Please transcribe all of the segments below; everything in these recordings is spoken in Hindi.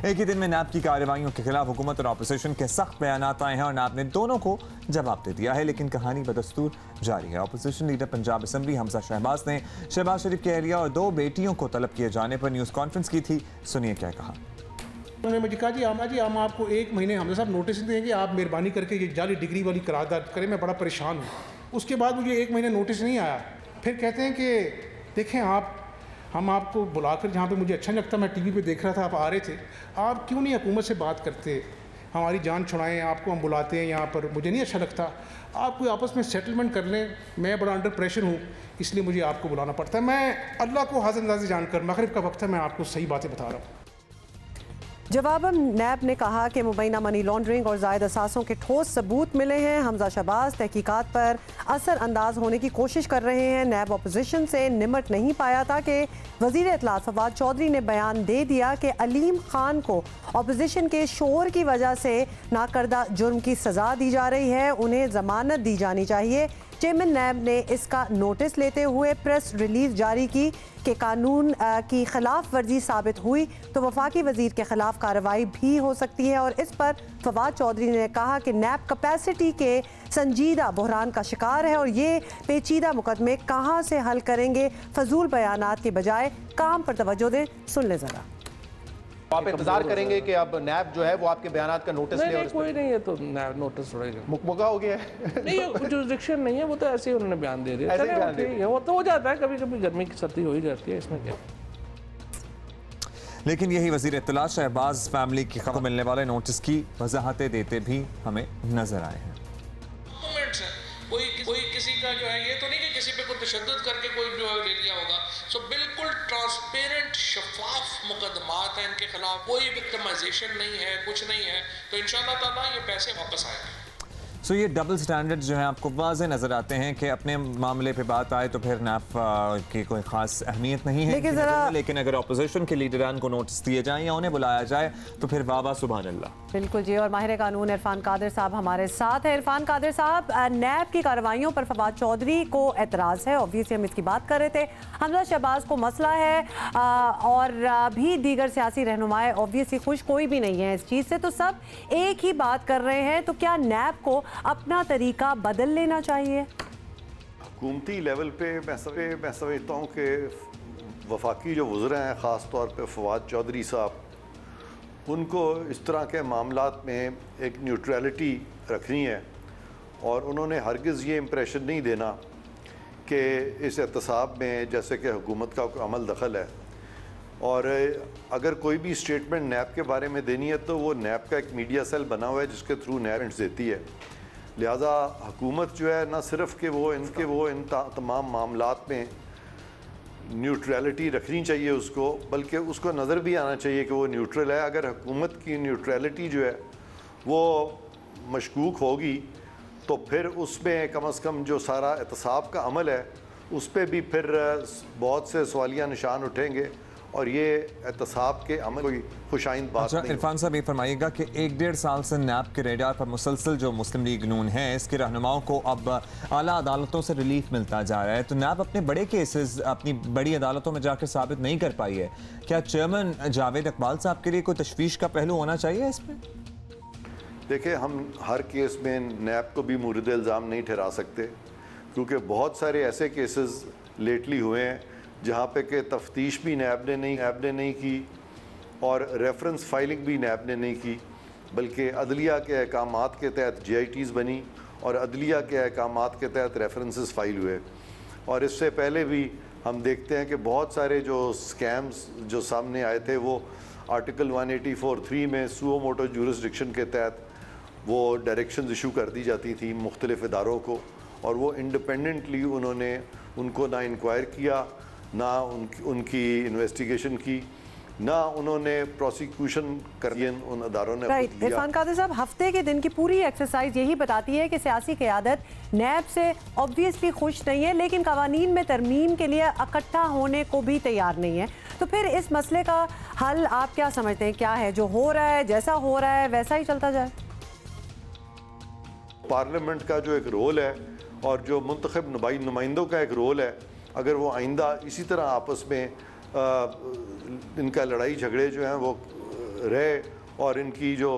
एक ही दिन में नैब की कार्रवाइयों के खिलाफ हुकूमत और अपोजिशन के सख्त बयान आए हैं और नैब ने दोनों को जवाब दे दिया है, लेकिन कहानी बदस्तूर जारी है। Opposition leader Punjab assembly Hamza Shahbaz ने शहबाज शरीफ की अहलिया और 2 बेटियों को तलब किए जाने पर न्यूज़ कॉन्फ्रेंस की थी। सुनिए क्या कहा। उन्होंने मुझे कहा जी हम आपको 1 महीने हमजा साहब नोटिस देंगे, आप मेहरबानी करके ये जाली डिग्री वाली करारदाद करें, मैं बड़ा परेशान हूँ। उसके बाद मुझे 1 महीने नोटिस नहीं आया। फिर कहते हैं कि देखें हम आपको बुलाकर, जहाँ पे मुझे अच्छा नहीं लगता, मैं टीवी पे देख रहा था आप आ रहे थे, आप क्यों नहीं हुकूमत से बात करते, हमारी जान छुड़ाएं, आपको हम बुलाते हैं यहाँ पर, मुझे नहीं अच्छा लगता, आप कोई आपस में सेटलमेंट कर लें, मैं बड़ा अंडर प्रेशर हूँ इसलिए मुझे आपको बुलाना पड़ता है। मैं अल्लाह को हाज़िर नाज़िर जानकर, मगरिब का वक्त है, मैं आपको सही बातें बता रहा हूँ। जवाबन नैब ने कहा कि मुबैना मनी लॉन्ड्रिंग और जायद असासों के ठोस सबूत मिले हैं। हमजा शहबाज तहकीकात पर असर अंदाज होने की कोशिश कर रहे हैं। नैब अपोजिशन से निमट नहीं पाया था कि वज़ीर इत्तलात फवाद चौधरी ने बयान दे दिया कि अलीम खान को अपोजिशन के शोर की वजह से नाकर्दा जुर्म की सज़ा दी जा रही है, उन्हें ज़मानत दी जानी चाहिए। चेयरमैन नैब ने इसका नोटिस लेते हुए प्रेस रिलीज जारी की कि कानून की खिलाफ वर्जी साबित हुई तो वफाकी वजीर के खिलाफ कार्रवाई भी हो सकती है। और इस पर फवाद चौधरी ने कहा कि नैब कैपेसिटी के संजीदा बहरान का शिकार है और ये पेचीदा मुकदमे कहाँ से हल करेंगे। फजूल बयानात के बजाय काम पर तवज्जो दें। सुन ले जरा। आप इंतजार करेंगे कि अब नैब जो है वो आपके बयानात का नोटिस ले? कोई नहीं है तो नैब नोटिस छोड़ेगा, मुकमगा हो गया है। नहीं, जुरिस्डिक्शन नहीं है, वो तो ऐसे ही उन्होंने बयान दे दिया, वो तो हो जाता है, कभी कभी गर्मी की सर्दी हो ही जाती है, इसमें क्या। लेकिन यही वजीर इत्तलात शहबाज फैमिली की खबर मिलने वाले नोटिस की वजाहतें देते भी हमें नजर आए हैं। कोई किसी का जो है ये तो नहीं कि किसी पे कोई तशद्दुद करके कोई जो है ले लिया होगा। सो बिल्कुल ट्रांसपेरेंट शफाफ मुकदमात हैं इनके खिलाफ, कोई विक्टिमाइजेशन नहीं है, कुछ नहीं है, तो इंशाअल्लाह ताला ये पैसे वापस आएंगे। सो ये डबल स्टैंडर्ड जो है आपको वाज़े नजर आते हैं कि अपने मामले पे बात आए तो फिर नैब की कोई खास अहमियत नहीं है, लेकिन अगर अपोजिशन के लीडरान को नोटिस दिए जाएं या उन्हें बुलाया जाए तो फिर वाह वाह सुभान अल्लाह। बिल्कुल जी। और माहिर कानून इरफान कादिर साहब हमारे साथ है। इरफान कादिर साहब, नैब की कार्रवाइयों पर फवाद चौधरी को एतराज़ है, ऑब्वियसली हम इसकी बात कर रहे थे। हमजा शहबाज को मसला है और भी दीगर सियासी रहनुमाएं ऑब्वियसली खुश कोई भी नहीं है इस चीज़ से, तो सब एक ही बात कर रहे हैं, तो क्या नैब को अपना तरीका बदल लेना चाहिए? हुकूमती लेवल पे मैं समझता हूँ कि वफाकी जो वज़रा हैं, ख़ास तौर पे फवाद चौधरी साहब, उनको इस तरह के मामलात में एक न्यूट्रलिटी रखनी है और उन्होंने हरगिज़ ये इम्प्रेशन नहीं देना कि इस एहतसाब में जैसे कि हुकूमत का अमल दखल है। और अगर कोई भी स्टेटमेंट नैब के बारे में देनी है तो वो नैब का एक मीडिया सेल बना हुआ है जिसके थ्रू नैब देती है। लिहाजा हुकूमत जो है ना सिर्फ कि वो इन तमाम मामलात में न्यूट्रलिटी रखनी चाहिए उसको, बल्कि उसको नज़र भी आना चाहिए कि वो न्यूट्रल है। अगर हुकूमत की न्यूट्रलिटी जो है वो मशकूक होगी तो फिर उसमें कम से कम जो सारा एहतसाब का अमल है उस पर भी फिर बहुत से सवालिया निशान उठेंगे और ये एहतसाब के अमल कोई खुशाइंद बात नहीं। इरफान साहब ये फरमाइएगा कि 1-1.5 साल से नैब के रेडार पर मुसलसल जो मुस्लिम लीग नून है इसके रहनुमाओं को अब आला अदालतों से रिलीफ मिलता जा रहा है, तो नैब अपने बड़े केसेस अपनी बड़ी अदालतों में जाकर साबित नहीं कर पाई है। क्या चेयरमैन जावेद इकबाल साहब के लिए कोई तशवीश का पहलू होना चाहिए इसमें? देखिए, हम हर केस में नैब को भी मुर्द इल्ज़ाम नहीं ठहरा सकते क्योंकि बहुत सारे ऐसे केसेस लेटली हुए हैं जहाँ पे कि तफ्तीश भी नैब ने नहीं की और रेफरेंस फाइलिंग भी नैब ने नहीं की, बल्कि अदलिया के अहकामात के तहत JITs बनी और अदलिया के अहकामात के तहत रेफरेंसेस फाइल हुए। और इससे पहले भी हम देखते हैं कि बहुत सारे जो स्कैम्स जो सामने आए थे वो आर्टिकल 184(3) में सुओ मोटो जुरिस्डिक्शन के तहत वो डायरेक्शंस इशू कर दी जाती थी मुख्तलिफ इदारों को और वो इंडिपेंडेंटली उन्होंने उनको ना इंक्वायर किया, ना उनकी इन्वेस्टिगेशन की, ना उन्होंने प्रोसिक्यूशन कर दिया उन अदारों ने। राइट। इरफान कादिर साहब, हफ्ते के दिन की पूरी एक्सरसाइज यही बताती है कि सियासी क़यादत नैब से ऑब्वियसली खुश नहीं है, लेकिन कवानीन में तरमीम के लिए इकट्ठा होने को भी तैयार नहीं है। तो फिर इस मसले का हल आप क्या समझते हैं? क्या है जो हो रहा है, जैसा हो रहा है वैसा ही चलता जाए? पार्लियामेंट का जो एक रोल है और जो मुंतखब नुमाइंदों का एक रोल है, अगर वो आइंदा इसी तरह आपस में इनका लड़ाई झगड़े जो हैं वो रहे और इनकी जो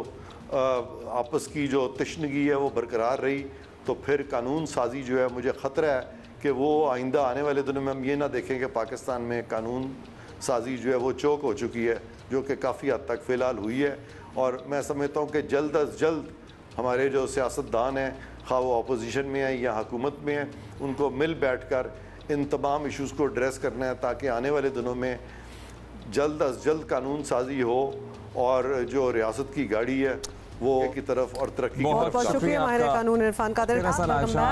आपस की जो तशनगी है वो बरकरार रही, तो फिर कानून साजी जो है, मुझे ख़तरा है कि वो आइंदा आने वाले दिनों में हम ये ना देखें कि पाकिस्तान में कानून साजी जो है वो चौक हो चुकी है, जो कि काफ़ी हद तक फ़िलहाल हुई है। और मैं समझता हूँ कि जल्द अज जल्द हमारे जो सियासतदान हैं, खा वो अपोजिशन में हैं या हुकूमत में हैं, उनको मिल बैठ कर इन तमाम इशूज़ को एड्रेस करना है, ताकि आने वाले दिनों में जल्द अज जल्द कानून साजी हो और जो रियासत की गाड़ी है वो की तरफ और तरक्की की तरफ। बहुत शुक्रिया माहिर कानून इरफान कादिर।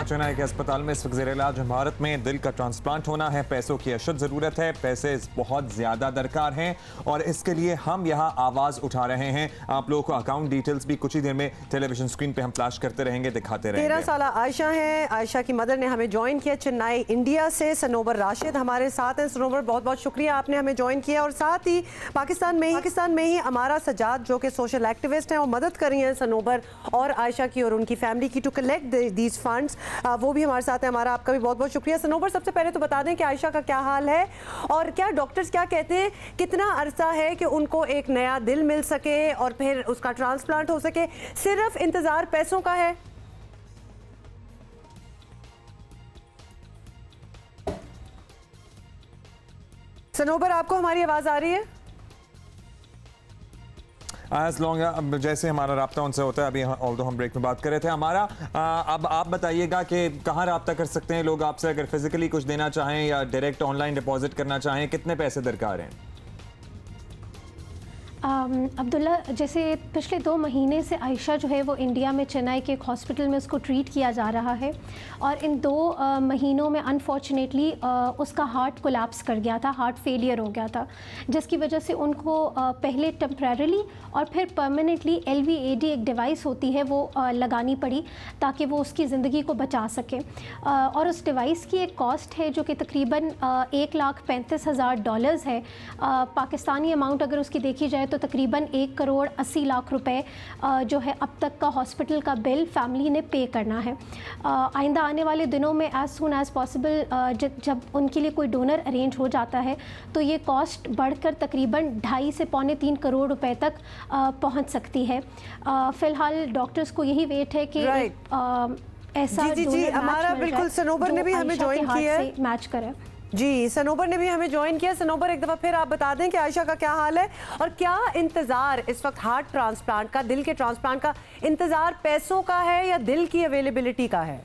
चेन्नई के अस्पताल में इस वक्त ज़ेर इलाज भारत में दिल का ट्रांसप्लांट होना है। पैसों की अशद ज़रूरत है, पैसे बहुत ज़्यादा दरकार हैं और इसके लिए हम यहाँ आवाज़ उठा रहे हैं। आप लोगों को अकाउंट डिटेल्स भी कुछ ही देर में टेलीविजन स्क्रीन पे हम फ्लैश करते रहेंगे, दिखाते रहेंगे। 13 साल आयशा हैं, आयशा की मदर ने हमें ज्वाइन किया चेन्नई इंडिया से। सनोबर राशिद हमारे साथ हैं। सनोबर, बहुत बहुत शुक्रिया, आपने हमें ज्वाइन किया। और साथ ही पाकिस्तान में ही अमारा सजाद जो कि सोशल एक्टिविस्ट हैं और मदद कर रही हैं सनोबर और आयशा की और उनकी फैमिली की टू कलेक्ट दीज फंड्स, वो भी हमारे साथ है। हमारा आपका भी बहुत बहुत शुक्रिया। सनोबर, सबसे पहले तो बता दें कि आयशा का क्या हाल है और क्या डॉक्टर्स क्या कहते हैं, कितना अरसा है कि उनको एक नया दिल मिल सके और फिर उसका ट्रांसप्लांट हो सके? सिर्फ इंतजार पैसों का है? सनोबर, आपको हमारी आवाज आ रही है? एज लॉन्ग जैसे हमारा रब्ता उनसे होता है, अभी ऑल्दो हम ब्रेक में बात कर रहे थे हमारा। अब आप बताइएगा कि कहाँ रब्ता कर सकते हैं लोग आपसे, अगर फिजिकली कुछ देना चाहें या डायरेक्ट ऑनलाइन डिपॉजिट करना चाहें, कितने पैसे दरकार हैं? अब्दुल्ला, जैसे पिछले 2 महीने से आयशा जो है वो इंडिया में चेन्नई के एक हॉस्पिटल में उसको ट्रीट किया जा रहा है और इन 2 महीनों में अनफॉर्चुनेटली उसका हार्ट कोलैप्स कर गया था, हार्ट फेलियर हो गया था, जिसकी वजह से उनको पहले टेम्परेरली और फिर परमानेंटली LVAD एक डिवाइस होती है वो लगानी पड़ी ताकि वो उसकी ज़िंदगी को बचा सके। और उस डिवाइस की एक कॉस्ट है जो कि तकरीबन $1,35,000 है। पाकिस्तानी अमाउंट अगर उसकी देखी जाए तो तकरीबन 1,80,00,000 रुपए जो है अब तक का हॉस्पिटल का बिल फैमिली ने पे करना है। आइंदा आने वाले दिनों में एज़ सून एज़ पॉसिबल जब उनके लिए कोई डोनर अरेंज हो जाता है तो ये कॉस्ट बढ़कर तकरीबन 2.5 से पौने 3 करोड़ रुपए तक पहुंच सकती है। फ़िलहाल डॉक्टर्स को यही वेट है कि ऐसा जी हमारा बिल्कुल सनोबर ने भी हमें ज्वाइन किया है, मैच करे। जी, सनोबर ने भी हमें ज्वाइन किया। सनोबर, एक दफ़ा फिर आप बता दें कि आयशा का क्या हाल है और क्या इंतज़ार इस वक्त हार्ट ट्रांसप्लांट का, दिल के ट्रांसप्लांट का इंतज़ार पैसों का है या दिल की अवेलेबिलिटी का है?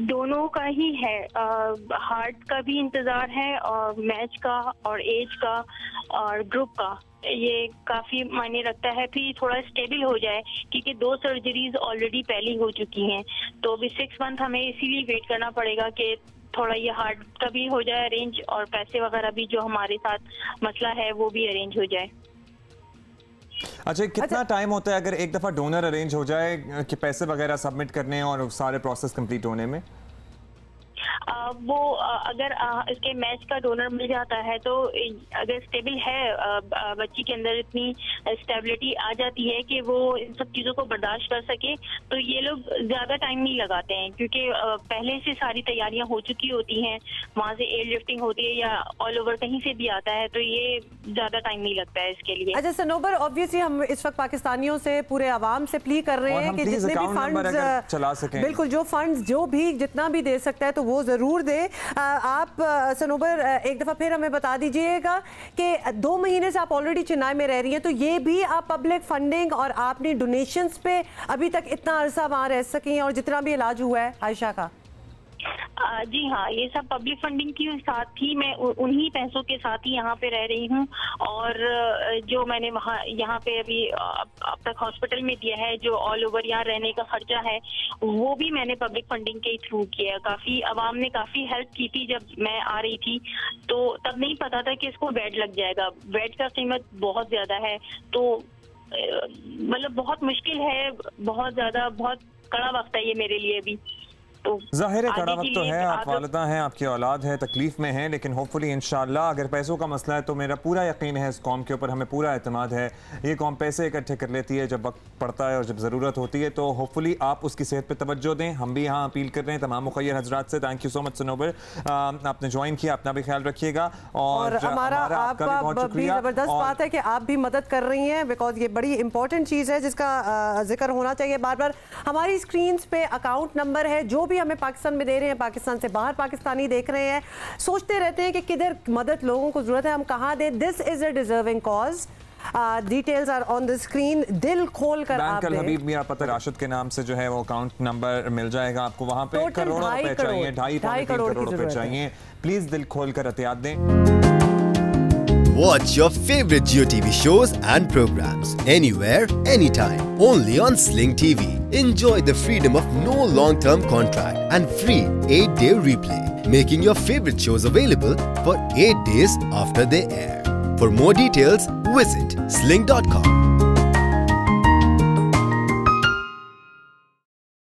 दोनों का ही है। हार्ट का भी इंतज़ार है और मैच का और एज का और ग्रुप का, ये काफ़ी मायने रखता है। फिर थोड़ा स्टेबल हो जाए क्योंकि 2 सर्जरीज ऑलरेडी पहले हो चुकी हैं, तो अभी 6 मंथ हमें इसीलिए वेट करना पड़ेगा कि थोड़ा ये हार्ट का भी हो जाए अरेंज और पैसे वगैरह भी जो हमारे साथ मसला है वो भी अरेंज हो जाए। अच्छा, कितना टाइम होता है अगर एक दफ़ा डोनर अरेंज हो जाए कि पैसे वगैरह सबमिट करने और सारे प्रोसेस कंप्लीट होने में? वो अगर इसके मैच का डोनर मिल जाता है तो अगर स्टेबल है, बच्ची के अंदर इतनी स्टेबिलिटी आ जाती है कि वो इन सब चीज़ों को बर्दाश्त कर सके, तो ये लोग ज़्यादा टाइम नहीं लगाते हैं क्योंकि पहले से सारी तैयारियां हो चुकी होती हैं। वहाँ से एयर लिफ्टिंग होती है या ऑल ओवर कहीं से भी आता है, तो ये ज़्यादा टाइम नहीं लगता है इसके लिए। अच्छा सनोबर, ऑब्वियसली हम इस वक्त पाकिस्तानियों से, पूरे आवाम से प्ली कर रहे हैं कि जितने भी फंड्स चला सकें, बिल्कुल जो फंड्स जो भी जितना भी दे सकता है तो वो ज़रूर दे। आप सनोबर एक दफ़ा फिर हमें बता दीजिएगा कि 2 महीने से आप ऑलरेडी चेन्नई में रह रही हैं, तो ये भी आप पब्लिक फंडिंग और आपने डोनेशंस पे अभी तक इतना अरसा वहाँ रह सकी और जितना भी इलाज हुआ है आयशा का? जी हाँ, ये सब पब्लिक फंडिंग के साथ ही मैं उन्हीं पैसों के साथ ही यहाँ पे रह रही हूँ और जो मैंने वहाँ यहाँ पे अभी अब तक हॉस्पिटल में दिया है, जो ऑल ओवर यहाँ रहने का खर्चा है वो भी मैंने पब्लिक फंडिंग के थ्रू किया। काफ़ी आवाम ने काफ़ी हेल्प की थी जब मैं आ रही थी, तो तब नहीं पता था कि इसको बेड लग जाएगा। बेड का कीमत बहुत ज़्यादा है, तो मतलब बहुत मुश्किल है, बहुत ज़्यादा, बहुत कड़ा वक्त है ये मेरे लिए भी। तो ज़ाहिर है कड़ा वक्त तो है, आप वालिदा हैं, आपकी औलाद है, तकलीफ में है, लेकिन होपफुली इंशाल्लाह अगर पैसों का मसला है तो मेरा पूरा यकीन है इस कौम के ऊपर, हमें पूरा एतमाद है। ये कौम पैसे इकट्ठे कर लेती है जब वक्त पड़ता है और जब ज़रूरत होती है, तो होपफुली आप उसकी सेहत पर तवज्जो दें। हम भी यहाँ अपील कर रहे हैं तमाम मुखय्यर हजरात से। Thank you so much Sanobar, आपने ज्वाइन किया, अपना भी ख्याल रखिएगा और हमारा आपका भी ज़बरदस्त बात है कि आप भी मदद कर रही हैं, बिकॉज ये बड़ी इंपॉर्टेंट चीज़ है जिसका जिक्र होना चाहिए बार बार। हमारी स्क्रीन पे अकाउंट नंबर है, जो भी हमें पाकिस्तान में दे रहे हैं, पाकिस्तान से बाहर पाकिस्तानी देख रहे हैं, सोचते रहते हैं कि किधर मदद लोगों को जरूरत है, हम कहाँ दें। This is a deserving cause. Details are on the screen. दिल खोल कर आप दें। हबीब मियां पता राशिद के नाम से जो है वो अकाउंट नंबर मिल जाएगा आपको, वहां पे करोड़ों रुपए चाहिए, 2.5 करोड़ रुपए चाहिए। प्लीज दिल खोल कर एहतियात दें। Watch your favorite Jio TV shows and programs anywhere, anytime, only on Sling TV. Enjoy the freedom of no long-term contract and free 8-day replay, making your favorite shows available for 8 days after they air. For more details, visit sling.com.